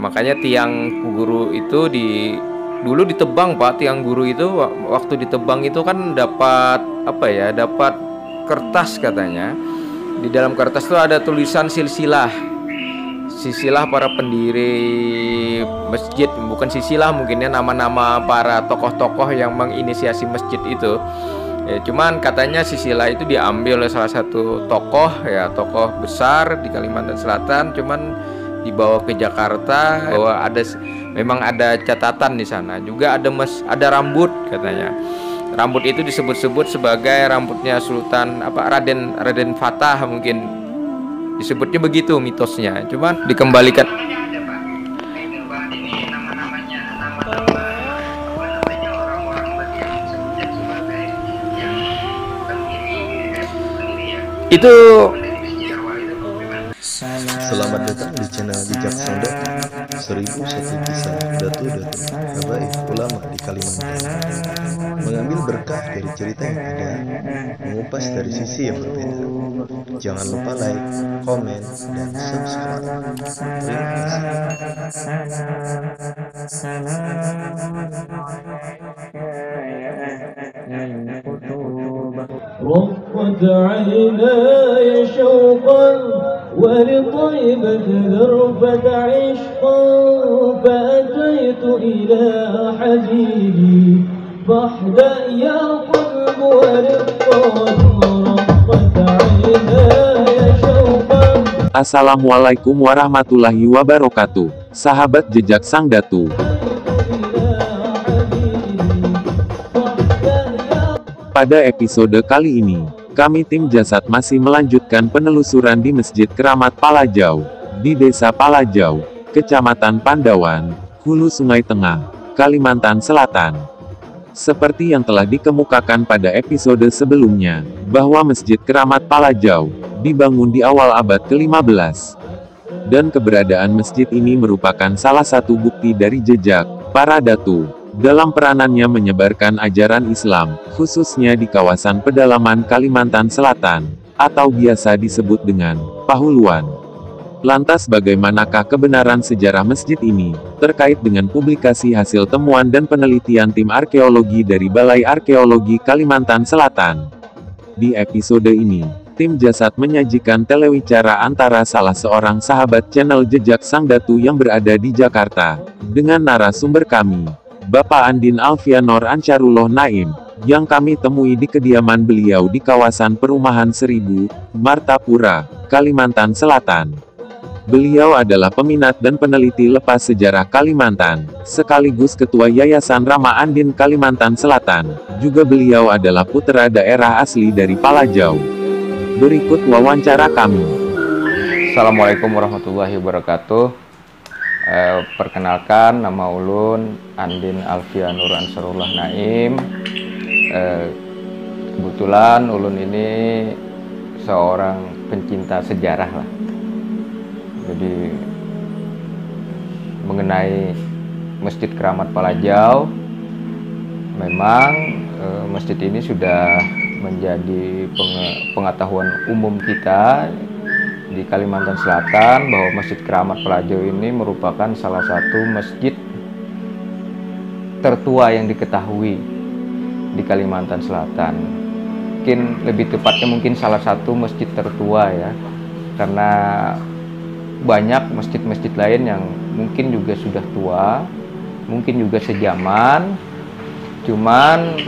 Makanya tiang guru itu dulu ditebang Pak. Tiang guru itu waktu ditebang itu kan dapat apa ya, dapat kertas katanya. Di dalam kertas itu ada tulisan silsilah para pendiri masjid, bukan silsilah mungkin ya, nama-nama para tokoh-tokoh yang menginisiasi masjid itu. Ya, cuman katanya silsilah itu diambil oleh salah satu tokoh ya, tokoh besar di Kalimantan Selatan, cuman dibawa ke Jakarta. Bahwa memang ada catatan di sana. Juga ada rambut katanya. Rambut itu disebut-sebut sebagai rambutnya Sultan Raden Fatah, mungkin disebutnya begitu mitosnya. Cuman dikembalikan. Itu Selamat datang di channel Jejak Sang Datu. 1001 kisah Datu-Datu habaib ulama di Kalimantan. Mengambil berkah dari cerita yang ada, mengupas dari sisi yang berbeda. Jangan lupa like, komen, dan subscribe. Terima kasih. ولطيبة ذرفة عشقا فأتيت إلى حبيبي فاحدأ يا قلب ورقا رقت عيناي شوقا. Assalamualaikum warahmatullahi wabarakatuh, sahabat Jejak Sang Datu. Pada episode kali ini, kami tim Jasad masih melanjutkan penelusuran di Masjid Keramat Palajau, di Desa Palajau, Kecamatan Pandawan, Hulu Sungai Tengah, Kalimantan Selatan. Seperti yang telah dikemukakan pada episode sebelumnya, bahwa Masjid Keramat Palajau dibangun di awal abad ke-15. Dan keberadaan masjid ini merupakan salah satu bukti dari jejak para datu dalam peranannya menyebarkan ajaran Islam, khususnya di kawasan pedalaman Kalimantan Selatan, atau biasa disebut dengan Pahuluan. Lantas bagaimanakah kebenaran sejarah masjid ini, terkait dengan publikasi hasil temuan dan penelitian tim arkeologi dari Balai Arkeologi Kalimantan Selatan? Di episode ini, tim Jasad menyajikan telewicara antara salah seorang sahabat channel Jejak Sang Datu yang berada di Jakarta, dengan narasumber kami, Bapak Andin Alfianor Ansarullah Naim, yang kami temui di kediaman beliau di kawasan Perumahan 1000, Martapura, Kalimantan Selatan. Beliau adalah peminat dan peneliti lepas sejarah Kalimantan, sekaligus Ketua Yayasan Rama Andin Kalimantan Selatan. Juga beliau adalah putra daerah asli dari Palajau. Berikut wawancara kami. Assalamualaikum warahmatullahi wabarakatuh. Perkenalkan, nama ulun Andin Alfianur Ansarullah Naim. Kebetulan ulun ini seorang pencinta sejarah lah. Jadi mengenai Masjid Keramat Palajau, memang masjid ini sudah menjadi pengetahuan umum kita di Kalimantan Selatan, bahwa Masjid Keramat Palajau ini merupakan salah satu masjid tertua yang diketahui di Kalimantan Selatan. Mungkin lebih tepatnya salah satu masjid tertua ya, karena banyak masjid-masjid lain yang mungkin juga sudah tua, mungkin juga sejaman, cuman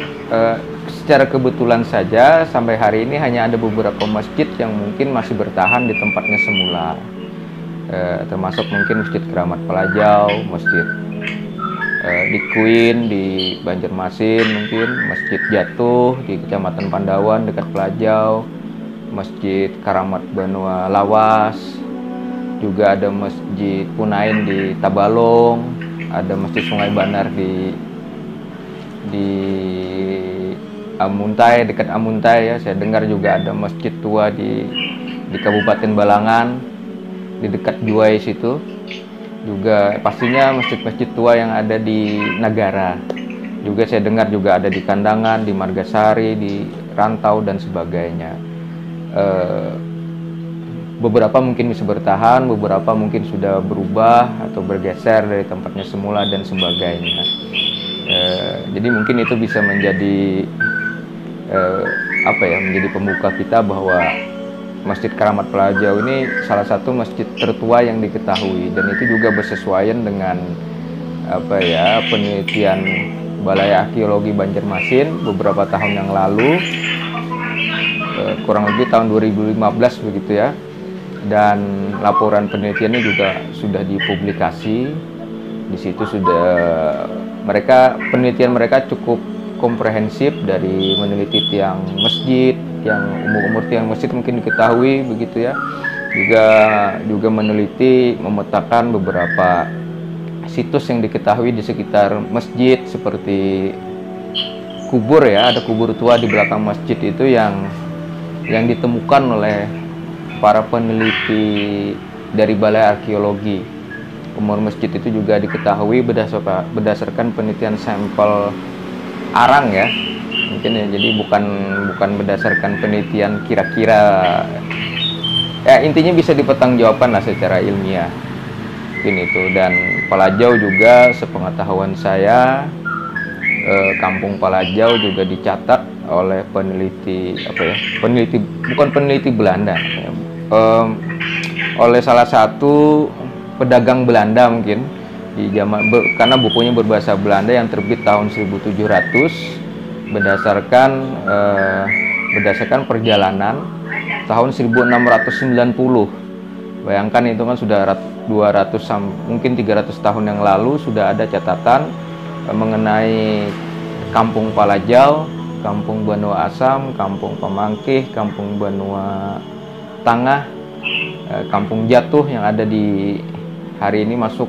secara kebetulan saja sampai hari ini hanya ada beberapa masjid yang mungkin masih bertahan di tempatnya semula, termasuk mungkin Masjid Keramat Palajau, Masjid di Kuin di Banjarmasin, mungkin Masjid Jatuh di Kecamatan Pandawan dekat Palajau, Masjid Karamat Banua Lawas, juga ada Masjid Punain di Tabalong, ada Masjid Sungai Banar di Amuntai, dekat Amuntai ya. Saya dengar juga ada masjid tua di Kabupaten Balangan, di dekat Juwai situ. Juga pastinya masjid-masjid tua yang ada di Nagara. Juga saya dengar juga ada di Kandangan, di Margasari, di Rantau dan sebagainya. beberapa mungkin bisa bertahan, beberapa mungkin sudah berubah atau bergeser dari tempatnya semula dan sebagainya. Jadi mungkin itu bisa menjadi menjadi pembuka kita bahwa Masjid Keramat Pelajau ini salah satu masjid tertua yang diketahui, dan itu juga bersesuaian dengan penelitian Balai Arkeologi Banjarmasin beberapa tahun yang lalu, kurang lebih tahun 2015 begitu ya. Dan laporan penelitiannya juga sudah dipublikasi. Di situ sudah penelitian mereka cukup komprehensif, dari meneliti tiang masjid, yang umur tiang masjid mungkin diketahui begitu ya. Juga meneliti, memetakan beberapa situs yang diketahui di sekitar masjid, seperti kubur ya, ada kubur tua di belakang masjid itu yang ditemukan oleh para peneliti dari Balai Arkeologi. Umur masjid itu juga diketahui berdasarkan penelitian sampel arang ya, mungkin ya, jadi bukan berdasarkan penelitian kira-kira ya, intinya bisa dipertanggungjawabkan lah secara ilmiah mungkin itu. Dan Pelajau juga sepengetahuan saya, Kampung Pelajau juga dicatat oleh bukan peneliti Belanda ya, oleh salah satu pedagang Belanda mungkin di zaman, karena bukunya berbahasa Belanda yang terbit tahun 1700 berdasarkan perjalanan tahun 1690. Bayangkan itu kan sudah 200 mungkin 300 tahun yang lalu sudah ada catatan mengenai Kampung Pelajau, Kampung Benua Asam, Kampung Pemangkih, Kampung Benua Tengah, Kampung Jatuh yang ada di hari ini masuk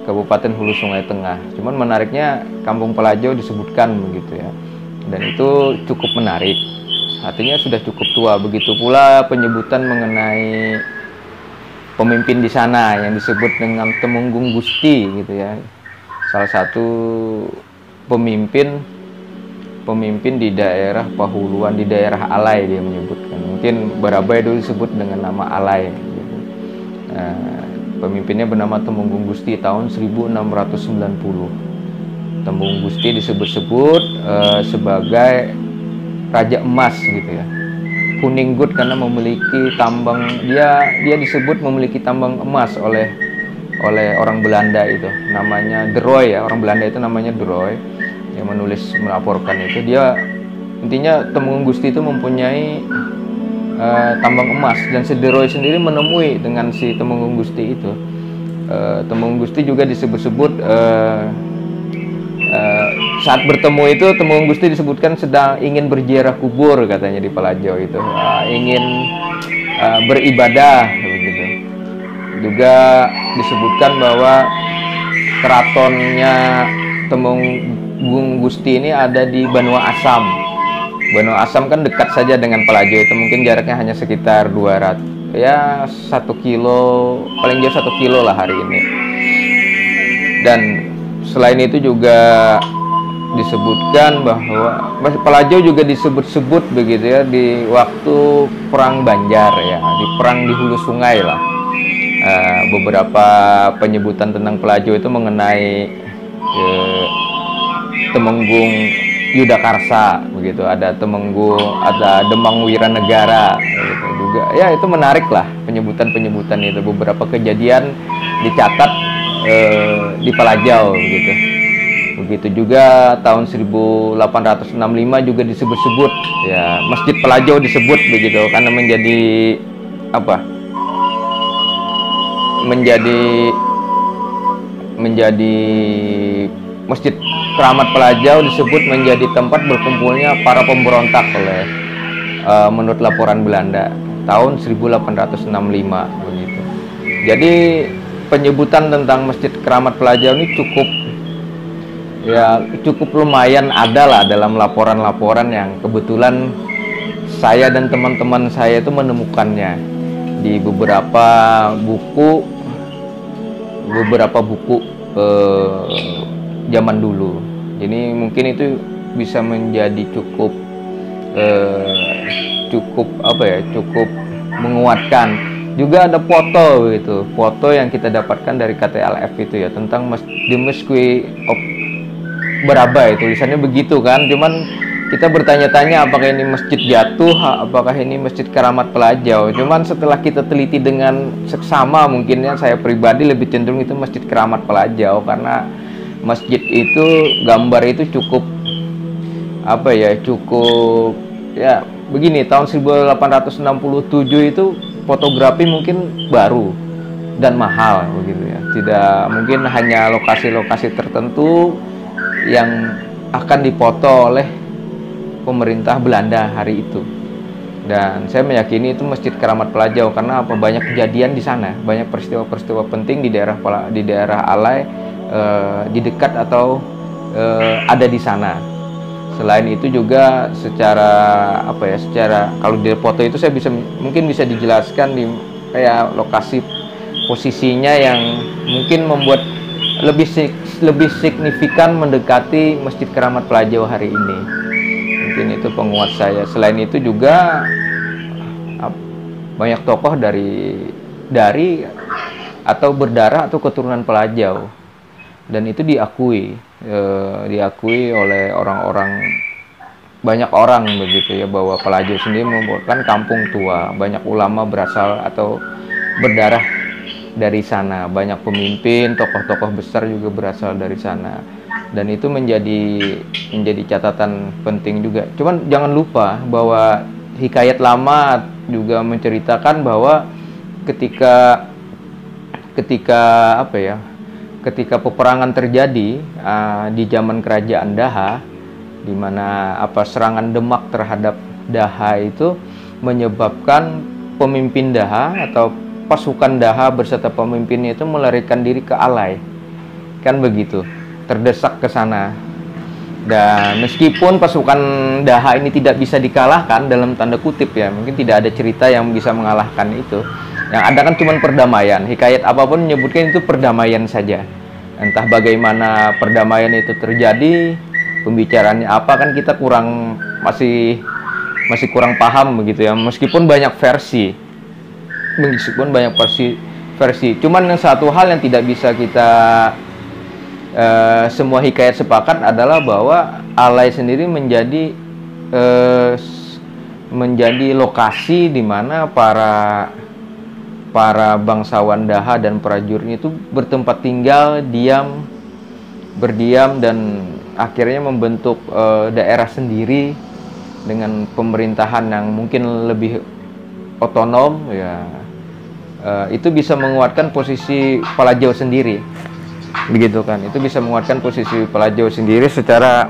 Kabupaten Hulu Sungai Tengah. Cuman menariknya Kampung Pelajau disebutkan begitu ya, dan itu cukup menarik, artinya sudah cukup tua. Begitu pula penyebutan mengenai pemimpin di sana yang disebut dengan Temenggung Gusti gitu ya, salah satu pemimpin di daerah Pahuluan, di daerah Alai dia menyebutkan. Mungkin Barabai dulu disebut dengan nama Alai gitu. Pemimpinnya bernama Temenggung Gusti tahun 1690. Temenggung Gusti disebut-sebut sebagai Raja Emas gitu ya. Kuninggut karena memiliki tambang, dia disebut memiliki tambang emas oleh orang Belanda itu, namanya De Rooy ya, orang Belanda itu namanya De Rooy yang melaporkan itu. Dia intinya Temenggung Gusti itu mempunyai tambang emas, dan si De Rooy sendiri menemui dengan si Temenggung Gusti itu. Temenggung Gusti juga disebut-sebut saat bertemu itu Temenggung Gusti disebutkan sedang ingin berziarah kubur katanya di Pelajau itu, ingin beribadah begitu. Juga disebutkan bahwa keratonnya Temenggung Gusti ini ada di Benua Asam. Benua Asam kan dekat saja dengan Pelajau itu, mungkin jaraknya hanya sekitar 200 ya, 1 kilo, paling jauh 1 kilo lah hari ini. Dan selain itu juga disebutkan bahwa Pelajau juga disebut-sebut begitu ya di waktu perang Banjar ya, di perang di hulu sungai lah. Beberapa penyebutan tentang Pelajau itu mengenai Temenggung Yudakarsa begitu, ada Temenggung, ada Demang Wiranegara gitu juga ya. Itu menarik lah penyebutan itu, beberapa kejadian dicatat di Pelajau gitu. Begitu juga tahun 1865 juga disebut-sebut ya, Masjid Pelajau disebut begitu karena menjadi Masjid Keramat Pelajau disebut menjadi tempat berkumpulnya para pemberontak menurut laporan Belanda tahun 1865 begitu. Jadi penyebutan tentang Masjid Keramat Pelajau ini cukup lumayan ada lah dalam laporan-laporan yang kebetulan saya dan teman-teman saya itu menemukannya di beberapa buku zaman dulu. Jadi mungkin itu bisa menjadi cukup menguatkan Juga ada foto gitu, foto yang kita dapatkan dari KTLF itu ya, tentang The Mosque of Barabai, tulisannya begitu kan. Cuman kita bertanya-tanya apakah ini masjid jatuh, apakah ini masjid Keramat Pelajau. Cuman setelah kita teliti dengan seksama, mungkinnya saya pribadi lebih cenderung itu masjid Keramat Pelajau, karena masjid itu, gambar itu cukup apa ya, cukup ya begini, tahun 1867 itu fotografi mungkin baru dan mahal begitu ya. Tidak mungkin hanya lokasi-lokasi tertentu yang akan dipoto oleh pemerintah Belanda hari itu. Dan saya meyakini itu Masjid Keramat Pelajau, karena apa, banyak kejadian di sana, banyak peristiwa-peristiwa penting di daerah Alai, di dekat atau ada di sana. Selain itu juga secara apa ya, secara kalau di foto itu saya mungkin bisa dijelaskan di kayak lokasi posisinya yang mungkin membuat lebih signifikan mendekati Masjid Keramat Pelajau hari ini. Mungkin itu penguat saya. Selain itu juga banyak tokoh dari atau berdarah atau keturunan Pelajau, dan itu diakui oleh banyak orang begitu ya, bahwa Pelajau sendiri merupakan kampung tua. Banyak ulama berasal atau berdarah dari sana, banyak pemimpin, tokoh-tokoh besar juga berasal dari sana, dan itu menjadi catatan penting juga. Cuman jangan lupa bahwa hikayat lama juga menceritakan bahwa ketika apa ya, ketika peperangan terjadi di zaman kerajaan Daha, di mana serangan Demak terhadap Daha itu menyebabkan pemimpin Daha atau pasukan Daha beserta pemimpinnya itu melarikan diri ke Alai, kan begitu, terdesak ke sana. Dan meskipun pasukan Daha ini tidak bisa dikalahkan dalam tanda kutip ya, mungkin tidak ada cerita yang bisa mengalahkan itu. Yang ada kan cuma perdamaian. Hikayat apapun menyebutkan itu perdamaian saja. Entah bagaimana perdamaian itu terjadi, pembicaraannya apa, kan kita masih kurang paham begitu ya. Meskipun banyak versi. Cuman yang satu hal yang tidak bisa kita semua hikayat sepakat adalah bahwa Alai sendiri menjadi lokasi di mana para bangsawan Daha dan prajurit itu bertempat tinggal, berdiam, dan akhirnya membentuk daerah sendiri dengan pemerintahan yang mungkin lebih otonom ya. Itu bisa menguatkan posisi Pelajau sendiri, begitu kan. Itu bisa menguatkan posisi Pelajau sendiri secara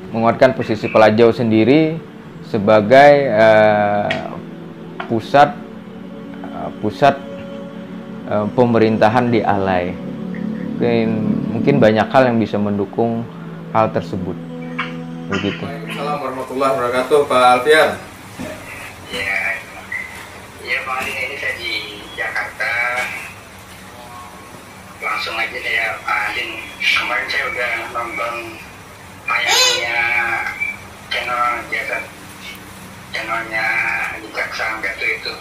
menguatkan posisi Pelajau sendiri sebagai pusat pemerintahan di Alai. Mungkin banyak hal yang bisa mendukung hal tersebut, begitu. Assalamualaikum warahmatullahi wabarakatuh, Pak Alfian. Ya Bang Adin, ini saya di Jakarta. Langsung aja deh ya Pak Adin. Kemarin saya udah nonton tayangnya channelnya Jejak Sang Gatu itu.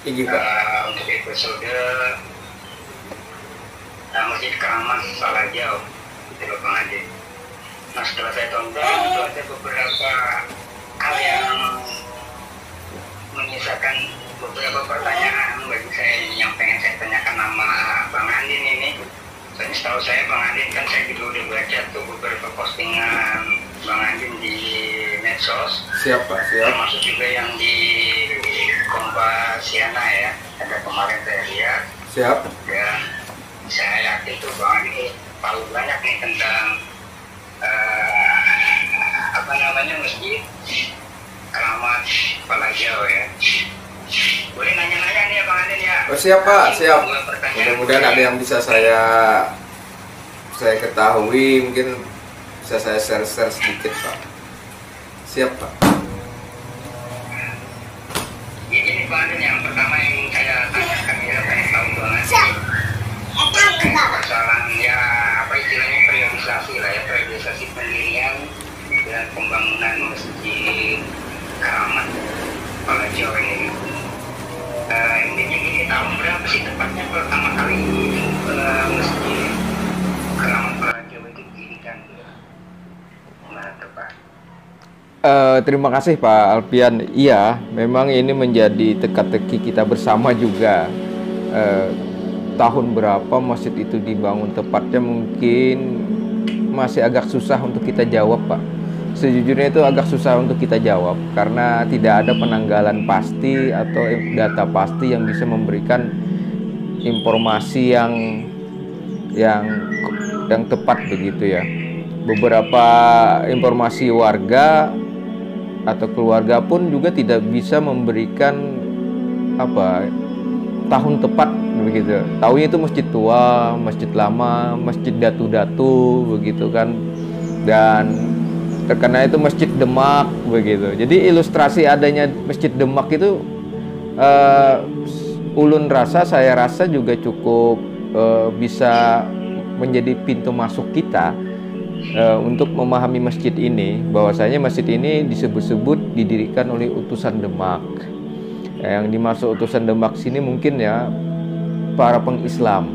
Iya Pak. Untuk episode Masjid Keramat Pelajau itu loh Bang Adin. Nah setelah saya tonton itu ada beberapa hal yang menyisakan beberapa pertanyaan bagi saya yang pengen saya tanyakan sama Bang Adin ini. Soalnya setahu saya Bang Adin kan, saya juga udah baca tuh beberapa postingan Bang Adin di medsos. Siap Pak, siap. Termasuk juga yang di Kompasiana ya, ada kemarin saya lihat. Siap. Dan saya yakin tuh Bang Adin tahu banyak nih tentang Masjid Keramat Pelajau ya. Boleh nanya-nanya nih ya Bang Adin ya? Oh siap Pak, siap. Mudah-mudahan ada yang bisa saya ketahui, mungkin bisa saya share sedikit Pak. Siap Pak. Ya gini Bang Adin, yang pertama yang saya tanyakan ya, pengen tahu banget persoalan ya apa istilahnya priorisasi pendirian dan pembangunan Masjid Keramat Pelajau ini. Terima kasih Pak Alpian. Iya, memang ini menjadi teka-teki kita bersama juga. Tahun berapa masjid itu dibangun tepatnya mungkin masih agak susah untuk kita jawab, Pak. Sejujurnya itu agak susah untuk kita jawab karena tidak ada penanggalan pasti atau data pasti yang bisa memberikan informasi yang tepat begitu ya. Beberapa informasi warga atau keluarga pun juga tidak bisa memberikan tahun tepat begitu. Taunya itu masjid tua, masjid lama, masjid datu-datu begitu kan. Dan terkena itu masjid Demak begitu. Jadi ilustrasi adanya masjid Demak itu saya rasa juga cukup bisa menjadi pintu masuk kita untuk memahami masjid ini, bahwasanya masjid ini disebut-sebut didirikan oleh utusan Demak. Yang dimaksud utusan Demak sini mungkin ya para pengislam.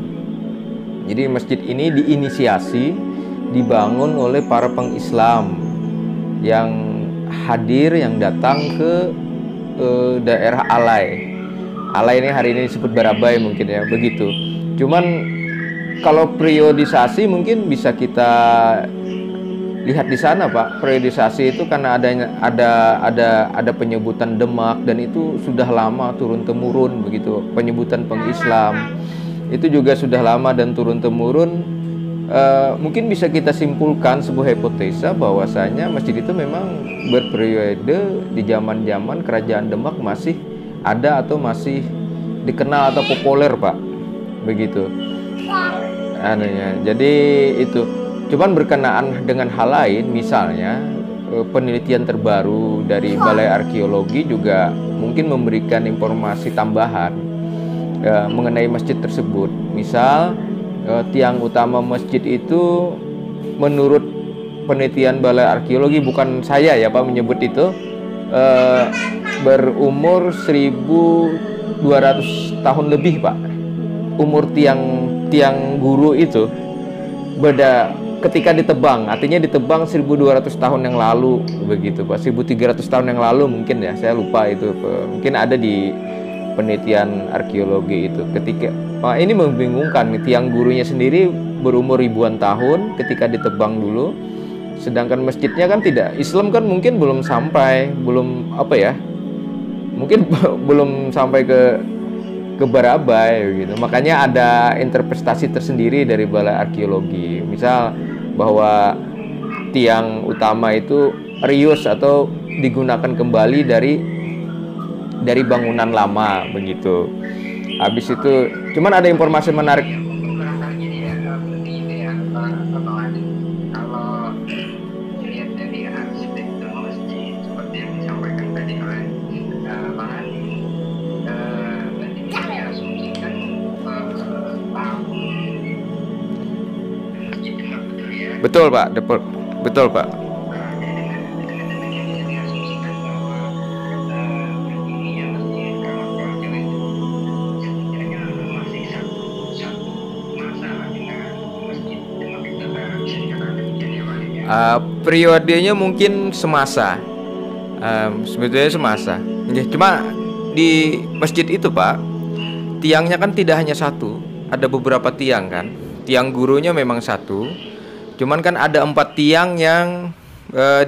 Jadi masjid ini diinisiasi, dibangun oleh para pengislam yang hadir, yang datang ke daerah Alai. Alai ini hari ini disebut Barabai mungkin ya, begitu. Cuman kalau periodisasi mungkin bisa kita lihat di sana, Pak. Periodisasi itu karena ada penyebutan Demak dan itu sudah lama turun temurun begitu. Penyebutan pengislam itu juga sudah lama dan turun temurun. Mungkin bisa kita simpulkan sebuah hipotesa bahwasanya masjid itu memang berperiode di zaman-zaman kerajaan Demak masih ada atau masih dikenal atau populer, Pak. Begitu. Jadi itu. Cuman berkenaan dengan hal lain, misalnya penelitian terbaru dari Balai Arkeologi juga mungkin memberikan informasi tambahan mengenai masjid tersebut. Misal tiang utama masjid itu menurut penelitian Balai Arkeologi, bukan saya ya Pak menyebut itu, berumur 1200 tahun lebih, Pak. Umur tiang guru itu beda ketika ditebang, artinya ditebang 1200 tahun yang lalu begitu, Pak. 1300 tahun yang lalu mungkin ya, saya lupa itu. Mungkin ada di penelitian arkeologi itu. Ketika ini membingungkan, tiang gurunya sendiri berumur ribuan tahun ketika ditebang dulu. Sedangkan masjidnya kan tidak. Islam kan mungkin belum sampai, mungkin belum sampai ke Barabai gitu. Makanya ada interpretasi tersendiri dari Balai Arkeologi. Misal bahwa tiang utama itu rius atau digunakan kembali dari bangunan lama begitu. Habis itu cuman ada informasi menarik. Betul Pak, betul Pak. Periodenya mungkin semasa, sebetulnya semasa. Cuma di masjid itu Pak, tiangnya kan tidak hanya satu, ada beberapa tiang kan. Tiang gurunya memang satu. Cuman kan ada 4 tiang yang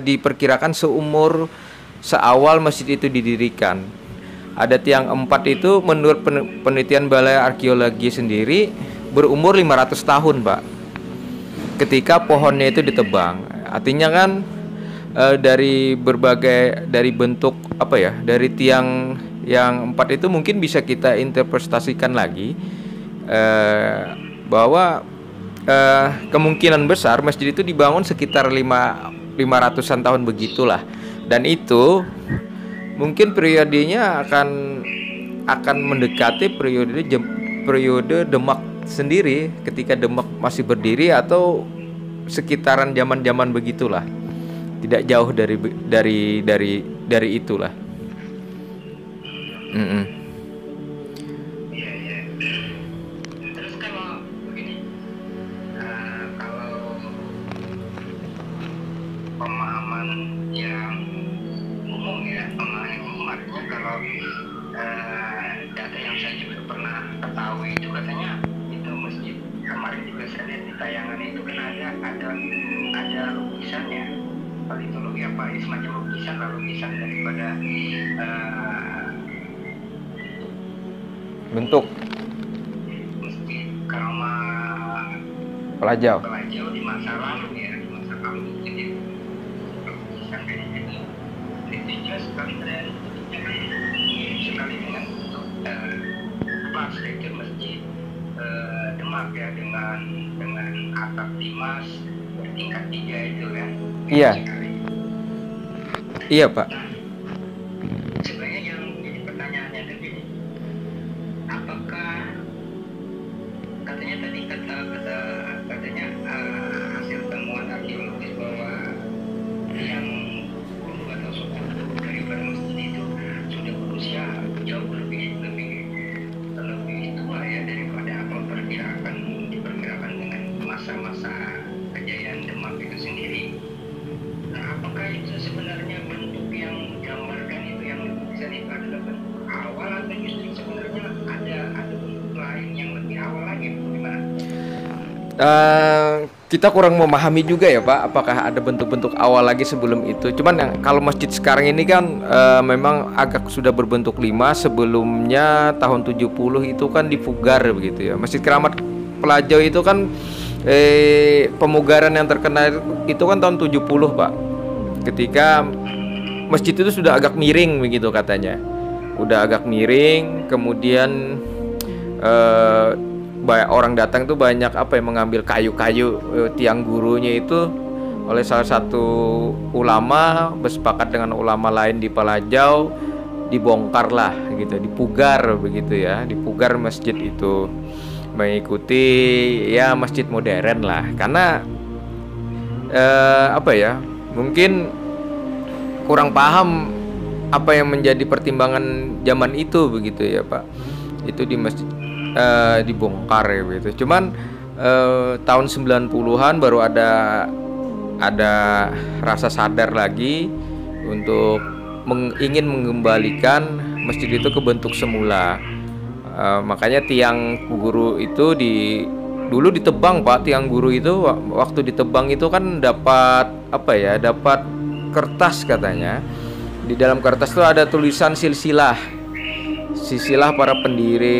diperkirakan seawal masjid itu didirikan. Ada tiang 4 itu menurut penelitian Balai Arkeologi sendiri berumur 500 tahun, Pak. Ketika pohonnya itu ditebang. Artinya kan dari bentuk dari tiang yang 4 itu mungkin bisa kita interpretasikan lagi bahwa kemungkinan besar masjid itu dibangun sekitar 500-an tahun begitulah. Dan itu mungkin periodenya akan mendekati periode Demak sendiri, ketika Demak masih berdiri atau sekitaran zaman-zaman begitulah. Tidak jauh dari itulah. Pemahaman yang data yang saya juga pernah ketahui itu katanya itu masjid kemarin juga saya lihat di tayangan itu kan ada lukisannya. Palitologi apa semacam lukisan daripada bentuk masjid Keramat Pelajau. di masa lalu ya, di masa lalu. Jadi lukisan kayak gitu itu jelas sekali dan mirip sekali dengan bentuk arsitektur masjid Demak ya, dengan atap timas bertingkat 3 itu kan. Iya. Iya Pak. Sebenarnya yang jadi pertanyaannya itu gini, apakah katanya tadi katanya hasil temuan arkeologis bahwa yang dulu atau suku daripada masjid itu sudah berusia jauh lebih tua ya daripada apa diperkirakan dengan masa-masa kejayaan Demak itu sendiri. Nah, apakah itu sebenarnya bentuk yang digambarkan itu yang lukisan itu adalah bentuk awal atau justru sebenarnya ada bentuk lain yang lebih awal lagi? Bagaimana? Kita kurang memahami juga ya Pak, apakah ada bentuk-bentuk awal lagi sebelum itu. Cuman yang kalau masjid sekarang ini kan memang agak sudah berbentuk 5. Sebelumnya tahun 70 itu kan dipugar begitu ya. Masjid Keramat Pelajau itu kan pemugaran yang terkenal itu kan tahun 70 Pak. Ketika masjid itu sudah agak miring begitu katanya. Udah agak miring, kemudian orang datang tuh banyak mengambil kayu-kayu tiang gurunya itu oleh salah satu ulama bersepakat dengan ulama lain di Pelajau, dibongkar lah gitu, dipugar begitu ya, dipugar masjid itu mengikuti ya masjid modern lah, karena mungkin kurang paham apa yang menjadi pertimbangan zaman itu begitu ya Pak. Itu di masjid dibongkar ya gitu. Cuman tahun 90-an baru ada rasa sadar lagi untuk ingin mengembalikan masjid itu ke bentuk semula. Makanya tiang guru itu dulu ditebang Pak. Tiang guru itu waktu ditebang itu kan dapat kertas katanya. Di dalam kertas itu ada tulisan silsilah para pendiri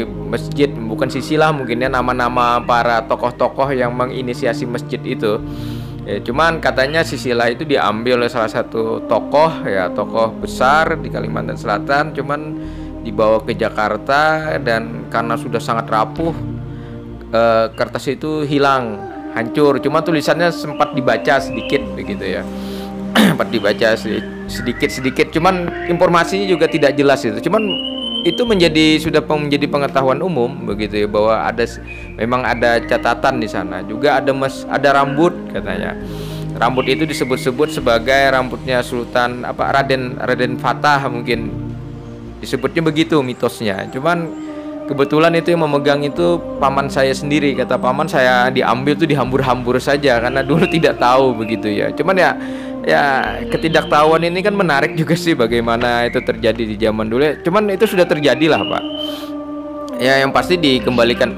masjid, bukan silsilah mungkin ya, nama-nama para tokoh-tokoh yang menginisiasi masjid itu. Ya, cuman katanya silsilah itu diambil oleh salah satu tokoh besar di Kalimantan Selatan, cuman dibawa ke Jakarta dan karena sudah sangat rapuh kertas itu hilang, hancur. Cuma tulisannya sempat dibaca sedikit begitu ya. Sempat dibaca sedikit, cuman informasinya juga tidak jelas itu. Cuman itu sudah menjadi pengetahuan umum begitu ya, bahwa memang ada catatan di sana. Juga ada rambut katanya. Rambut itu disebut-sebut sebagai rambutnya Sultan Raden Fatah, mungkin disebutnya begitu mitosnya. Cuman kebetulan itu yang memegang itu paman saya sendiri. Kata paman, saya diambil tuh dihambur-hambur saja karena dulu tidak tahu begitu ya. Cuman ya ketidaktahuan ini kan menarik juga sih, bagaimana itu terjadi di zaman dulu. Cuman itu sudah terjadi lah Pak. Ya yang pasti dikembalikan.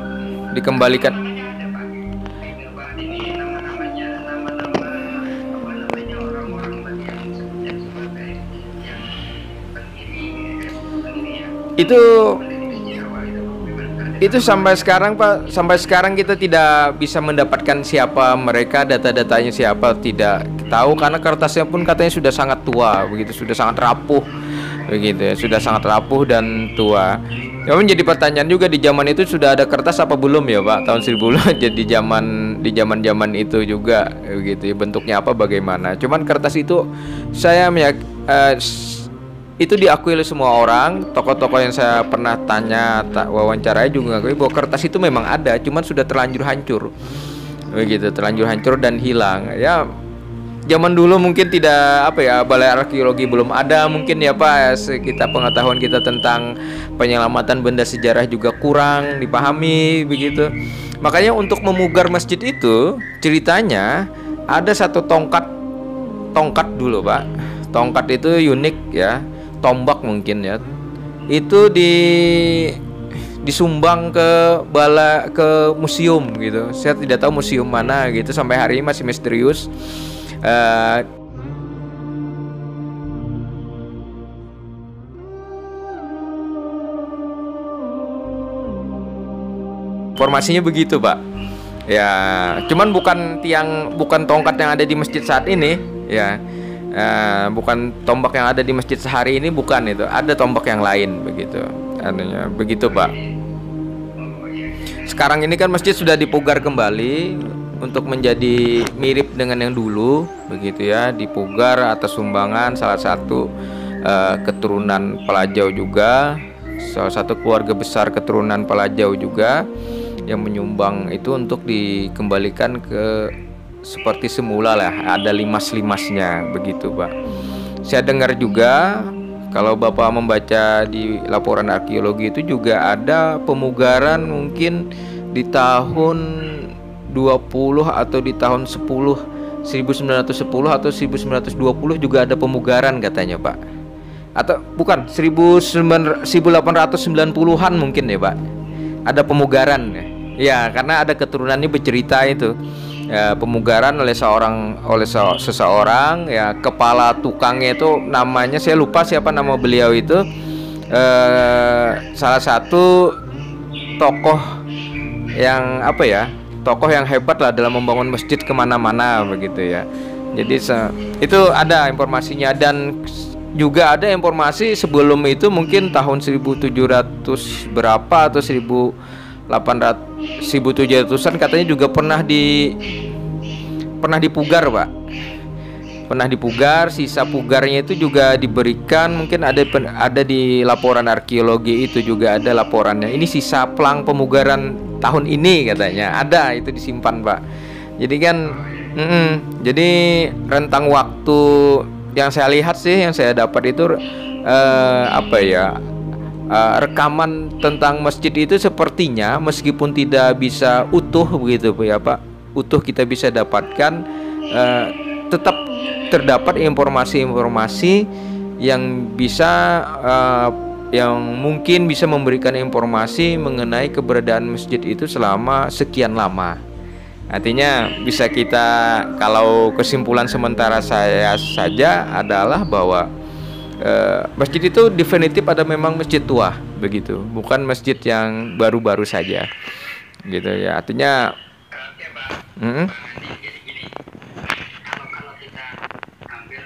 Itu sampai sekarang Pak, sampai sekarang kita tidak bisa mendapatkan siapa mereka, data-datanya siapa tidak tahu, karena kertasnya pun katanya sudah sangat tua begitu, sudah sangat rapuh begitu ya, sudah sangat rapuh dan tua. Ya, menjadi pertanyaan juga, di zaman itu sudah ada kertas apa belum ya Pak? Tahun 1000 jadi di zaman itu juga begitu ya, bentuknya apa bagaimana. Cuman kertas itu itu diakui oleh semua orang, tokoh-tokoh yang saya pernah wawancarai juga mengakui bahwa kertas itu memang ada, cuman sudah terlanjur hancur begitu, terlanjur hancur dan hilang. Ya zaman dulu mungkin tidak balai arkeologi belum ada mungkin ya Pak, pengetahuan kita tentang penyelamatan benda sejarah juga kurang dipahami begitu. Makanya untuk memugar masjid itu ceritanya ada satu tongkat dulu Pak. Tongkat itu unik ya. tombak mungkin ya, itu disumbang ke museum gitu. Saya tidak tahu museum mana gitu, sampai hari ini masih misterius. Informasinya begitu, Pak. Ya, cuman bukan tongkat yang ada di masjid saat ini, ya. Bukan tombak yang ada di masjid sehari ini, bukan itu. Ada tombak yang lain begitu. Artinya begitu, Pak. Sekarang ini kan masjid sudah dipugar kembali untuk menjadi mirip dengan yang dulu, begitu ya. Dipugar atas sumbangan salah satu keturunan Pelajau juga, salah satu keluarga besar keturunan Pelajau juga, yang menyumbang itu untuk dikembalikan ke seperti semula lah, ada limas-limasnya begitu, Pak. Saya dengar juga kalau Bapak membaca di laporan arkeologi itu juga ada pemugaran mungkin di tahun 20 atau di tahun 1910 atau 1920 juga ada pemugaran katanya, Pak. Atau bukan, 1890-an mungkin ya, Pak. Ada pemugaran ya, karena ada keturunannya bercerita itu. Ya, pemugaran oleh seseorang ya, kepala tukangnya itu namanya saya lupa siapa nama beliau itu, salah satu tokoh yang tokoh yang hebat lah dalam membangun masjid kemana-mana begitu ya. Jadi itu ada informasinya, dan juga ada informasi sebelum itu mungkin tahun 1700 berapa atau 1700-an katanya juga pernah dipugar, Pak. Pernah dipugar, sisa pugarnya itu juga diberikan, mungkin ada di laporan arkeologi itu juga ada laporannya. Ini sisa plang pemugaran tahun ini katanya. Ada, itu disimpan, Pak. Jadi kan jadi rentang waktu yang saya lihat sih, yang saya dapat itu rekaman tentang masjid itu sepertinya meskipun tidak bisa utuh begitu ya, Pak, utuh kita bisa dapatkan, tetap terdapat informasi-informasi yang bisa yang mungkin bisa memberikan informasi mengenai keberadaan masjid itu selama sekian lama. Artinya bisa kita, kalau kesimpulan sementara saya saja adalah bahwa masjid itu definitif ada memang masjid tua begitu, bukan masjid yang baru-baru saja gitu ya. Artinya kalau kita ambil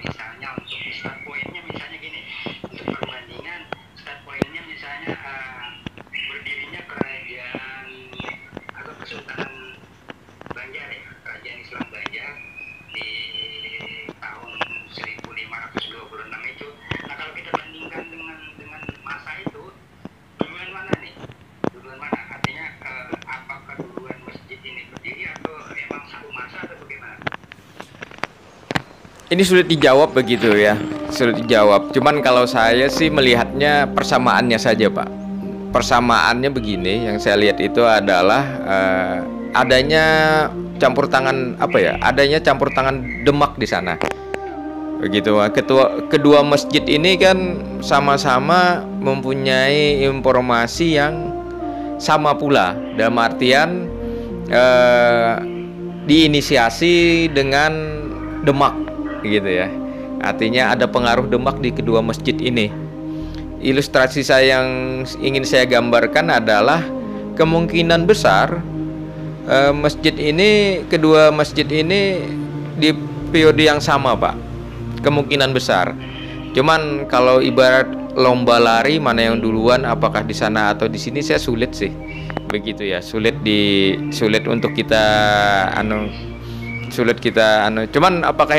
misalnya untuk start pointnya, misalnya gini, untuk perbandingan start pointnya misalnya berdirinya kerajaan atau Kesultanan Banjar ya, kerajaan Islam Banjar di tahun 1526 itu. Nah, kalau kita bandingkan dengan masa itu, duluan mana nih? Duluan mana? Artinya apakah duluan masjid ini berdiri atau emang satu masa atau bagaimana? ini sulit dijawab begitu ya, sulit dijawab. Cuman kalau saya sih melihatnya persamaannya saja, Pak. Persamaannya begini, yang saya lihat itu adalah adanya campur tangan adanya campur tangan Demak di sana. Begitu. Kedua masjid ini kan sama-sama mempunyai informasi yang sama pula, dalam artian diinisiasi dengan Demak gitu ya. Artinya ada pengaruh Demak di kedua masjid ini. Ilustrasi saya yang ingin saya gambarkan adalah kemungkinan besar kedua masjid ini di periode yang sama, Pak. Kemungkinan besar. Cuman kalau ibarat lomba lari mana yang duluan, apakah di sana atau di sini, saya sulit sih. Begitu ya, sulit untuk kita cuman apakah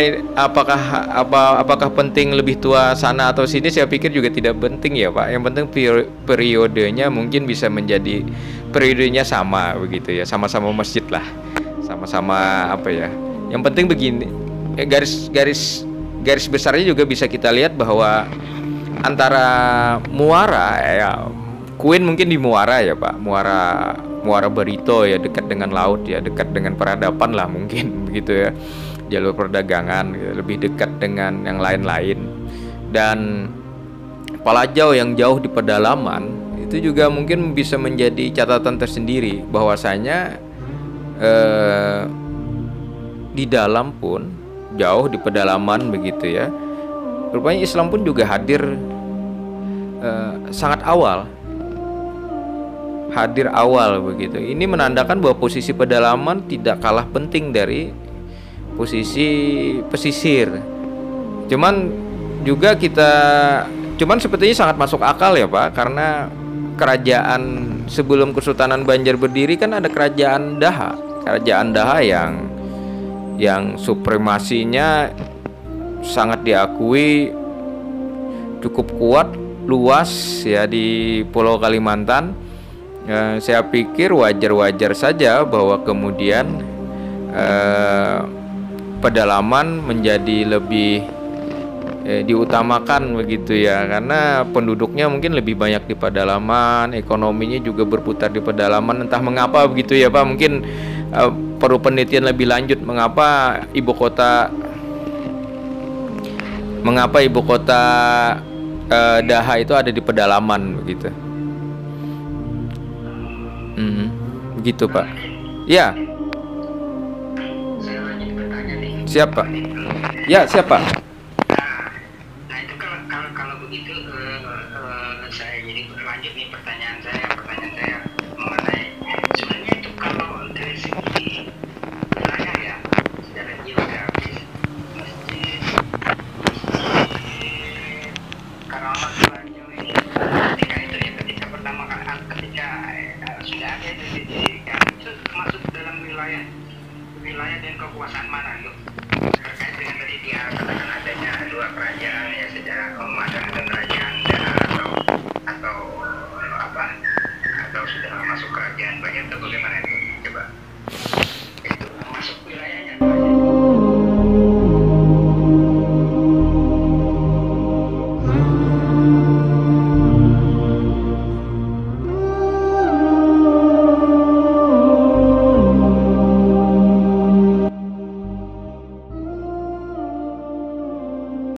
penting lebih tua sana atau sini, saya pikir juga tidak penting ya, Pak. Yang penting periodenya mungkin bisa menjadi periodenya sama begitu ya, sama-sama masjid lah, sama-sama yang penting begini, garis besarnya juga bisa kita lihat bahwa antara Muara ya, Queen mungkin di Muara ya, Pak, Muara Barito ya, dekat dengan laut ya, dekat dengan peradaban lah mungkin begitu ya, jalur perdagangan gitu, lebih dekat dengan yang lain-lain. Dan Palajau yang jauh di pedalaman, itu juga mungkin bisa menjadi catatan tersendiri bahwasanya di dalam pun jauh di pedalaman begitu ya, rupanya Islam pun juga hadir sangat hadir awal begitu. Ini menandakan bahwa posisi pedalaman tidak kalah penting dari posisi pesisir. Cuman sepertinya sangat masuk akal ya Pak, karena kerajaan sebelum Kesultanan Banjar berdiri kan ada kerajaan Daha yang supremasinya sangat diakui, cukup kuat, luas ya di Pulau Kalimantan. Saya pikir wajar-wajar saja bahwa kemudian pedalaman menjadi lebih diutamakan begitu ya, karena penduduknya mungkin lebih banyak di pedalaman, ekonominya juga berputar di pedalaman. Entah mengapa begitu ya Pak, mungkin perlu penelitian lebih lanjut mengapa ibu kota Daha itu ada di pedalaman begitu. Begitu Pak. Ya. Saya lanjut bertanya nih. Siapa? Ya, siapa? Nah itu kalau begitu saya jadi lanjut nih pertanyaan saya mengenai sebenarnya itu kalau dari segi wilayah ya, secara geografis masjid Karamat Palajau ini ketika pertama kali sudah ada didirikan itu masuk dalam wilayah dan kekuasaan mana yuk? Terkait dengan tadi dia katakan adanya dua kerajaan ya secara Ramadan dan